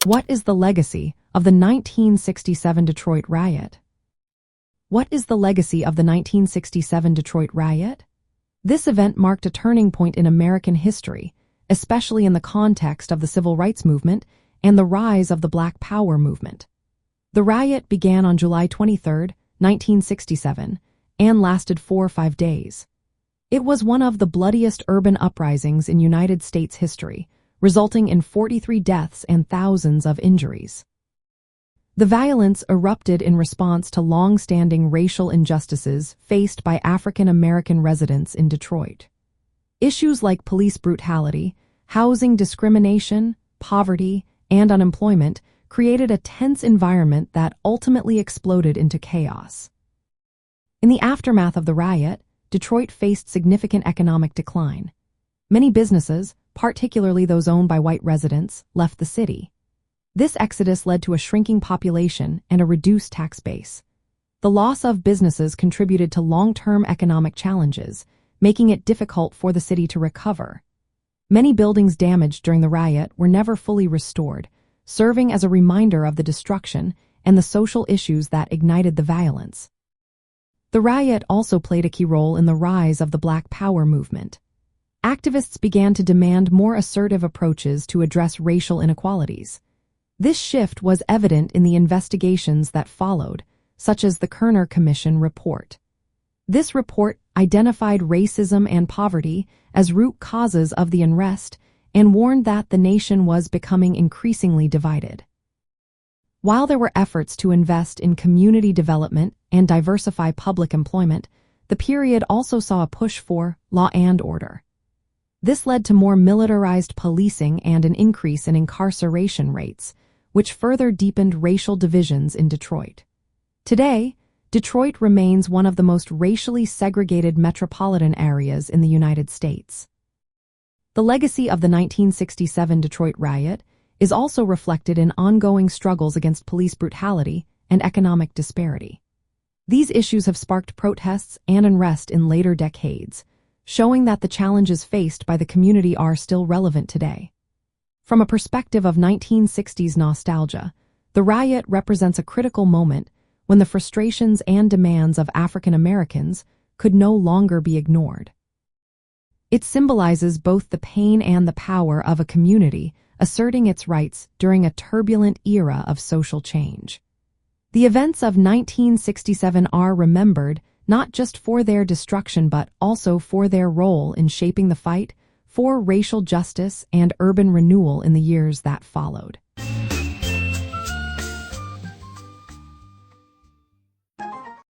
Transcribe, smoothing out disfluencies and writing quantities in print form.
What is the legacy of the 1967 Detroit Riot? What is the legacy of the 1967 Detroit Riot? This event marked a turning point in American history, especially in the context of the Civil Rights Movement and the rise of the Black Power movement. The riot began on July 23, 1967, and lasted 4 or 5 days. It was one of the bloodiest urban uprisings in United States history, resulting in 43 deaths and thousands of injuries. The violence erupted in response to long-standing racial injustices faced by African American residents in Detroit. Issues like police brutality, housing discrimination, poverty, and unemployment created a tense environment that ultimately exploded into chaos. In the aftermath of the riot, Detroit faced significant economic decline. Many businesses, particularly those owned by white residents, left the city. This exodus led to a shrinking population and a reduced tax base. The loss of businesses contributed to long-term economic challenges, making it difficult for the city to recover. Many buildings damaged during the riot were never fully restored, serving as a reminder of the destruction and the social issues that ignited the violence. The riot also played a key role in the rise of the Black Power movement. Activists began to demand more assertive approaches to address racial inequalities. This shift was evident in the investigations that followed, such as the Kerner Commission report. This report identified racism and poverty as root causes of the unrest and warned that the nation was becoming increasingly divided. While there were efforts to invest in community development and diversify public employment, the period also saw a push for law and order. This led to more militarized policing and an increase in incarceration rates, which further deepened racial divisions in Detroit. Today, Detroit remains one of the most racially segregated metropolitan areas in the United States. The legacy of the 1967 Detroit Riot is also reflected in ongoing struggles against police brutality and economic disparity. These issues have sparked protests and unrest in later decades, showing that the challenges faced by the community are still relevant today. From a perspective of 1960s nostalgia, the riot represents a critical moment when the frustrations and demands of African Americans could no longer be ignored. It symbolizes both the pain and the power of a community asserting its rights during a turbulent era of social change. The events of 1967 are remembered not just for their destruction but also for their role in shaping the fight for racial justice and urban renewal in the years that followed.